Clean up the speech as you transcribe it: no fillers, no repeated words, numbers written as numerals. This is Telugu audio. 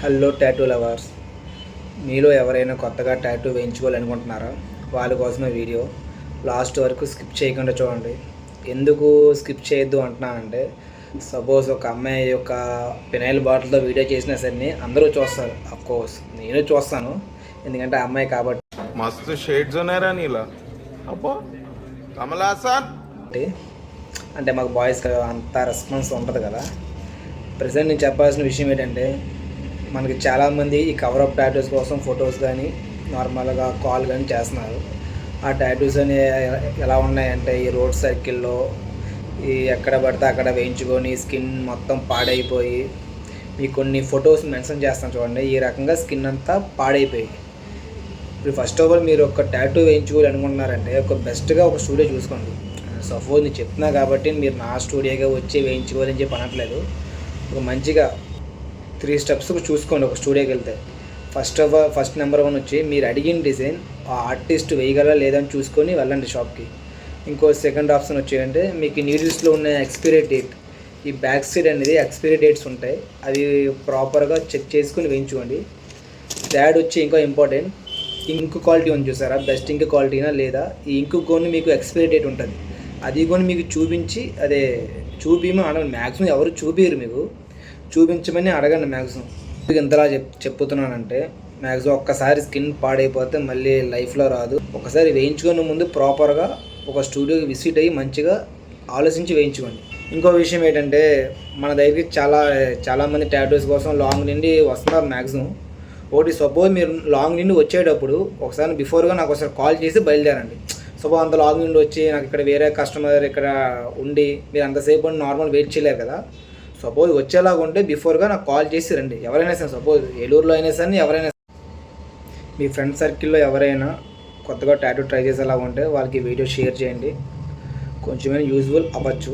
హలో టాటూ లవర్స్, మీలో ఎవరైనా కొత్తగా టాటూ వేయించుకోవాలనుకుంటున్నారా? వాళ్ళ కోసమే వీడియో లాస్ట్ వరకు స్కిప్ చేయకుండా చూడండి. ఎందుకు స్కిప్ చేయొద్దు అంటున్నానంటే, సపోజ్ ఒక అమ్మాయి యొక్క ఫినైల్ బాటిల్తో వీడియో చేసినా సరే అందరూ చూస్తారు. అఫ్కోర్స్ నేను చూస్తాను, ఎందుకంటే ఆ అమ్మాయి కాబట్టి. మస్తు షేడ్స్ ఉన్నారా నీలా అబ్బో కమలాసన్ అంటే మాకు బాయ్స్ అంత రెస్పాన్స్ ఉంటుంది కదా. ప్రజెంట్ నేను చెప్పాల్సిన విషయం ఏంటంటే, మనకి చాలామంది ఈ కవర్ అప్ టాటూస్ కోసం ఫొటోస్ కానీ నార్మల్గా కాల్ కానీ చేస్తున్నారు. ఆ టాటూస్ అని ఎలా ఉన్నాయంటే, ఈ రోడ్ సర్కిల్లో ఈ ఎక్కడ పడితే అక్కడ వేయించుకొని స్కిన్ మొత్తం పాడైపోయి, మీకు కొన్ని ఫొటోస్ మెన్షన్ చేస్తాను చూడండి. ఈ రకంగా స్కిన్ అంతా పాడైపోయి. ఇప్పుడు ఫస్ట్ ఆఫ్ ఆల్ మీరు ఒక టాటూ వేయించుకోవాలి అనుకుంటున్నారంటే ఒక బెస్ట్గా ఒక స్టూడియో చూసుకోండి. సపోజ్ నేను చెప్తున్నా కాబట్టి మీరు నా స్టూడియోగా వచ్చి వేయించుకోవాలని చెప్పి అనట్లేదు. ఒక మంచిగా 3 స్టెప్స్ చూసుకోండి ఒక స్టూడియోకి వెళ్తే. ఫస్ట్ నెంబర్ 1 వచ్చి మీరు అడిగిన డిజైన్ ఆ ఆర్టిస్ట్ వేయగలరా లేదని చూసుకొని వెళ్ళండి షాప్కి. ఇంకో సెకండ్ ఆప్షన్ వచ్చేయంటే, మీకు నీడిల్స్లో ఉన్న ఎక్స్పైరీ డేట్, ఈ బ్యాక్ సైడ్ అనేది ఎక్స్పైరీ డేట్స్ ఉంటాయి, అవి ప్రాపర్గా చెక్ చేసుకుని వేయించుకోండి. థర్డ్ వచ్చి ఇంకా ఇంపార్టెంట్, ఇంక్ క్వాలిటీ ఉంది చూసారా, బెస్ట్ ఇంక్ క్వాలిటీనా లేదా. ఈ ఇంక్ కొని మీకు ఎక్స్పైరీ డేట్ ఉంటుంది, అది కొని మీకు చూపించి అదే చూపించమని అడగండి. మ్యాక్సిమం ఎవరు చూపించరు, మీకు చూపించమని అడగండి. మ్యాక్సిమం ఇంతలా చెప్పుతున్నానంటే, మ్యాక్సిమం ఒక్కసారి స్కిన్ పాడైపోతే మళ్ళీ లైఫ్లో రాదు. ఒకసారి వేయించుకునే ముందు ప్రాపర్గా ఒక స్టూడియోకి విజిట్ అయ్యి మంచిగా ఆలోచించి వేయించుకోండి. ఇంకో విషయం ఏంటంటే, మన దగ్గరికి చాలామంది టాటూస్ కోసం లాంగ్ నుండి వస్తున్నారు. మ్యాక్సిమం ఒకటి, సపోజ్ మీరు లాంగ్ నుండి వచ్చేటప్పుడు ఒకసారి బిఫోర్గా నాకు ఒకసారి కాల్ చేసి బయలుదేరండి. సపోజ్ అంత లాంగ్ నుండి వచ్చి నాకు ఇక్కడ వేరే కస్టమర్ ఇక్కడ ఉండి మీరు అంతసేపు నార్మల్ వెయిట్ చేయలేరు కదా. సపోజ్ వచ్చేలాగా ఉంటే బిఫోర్గా నాకు కాల్ చేసి రండి. ఎవరైనా సరే, సపోజ్ ఏలూరులో అయినా సరే, ఎవరైనా మీ ఫ్రెండ్ సర్కిల్లో ఎవరైనా కొత్తగా టాటూ ట్రై చేసేలాగా ఉంటే వాళ్ళకి వీడియో షేర్ చేయండి, కొంచెమైనా యూజ్ఫుల్ అవ్వచ్చు.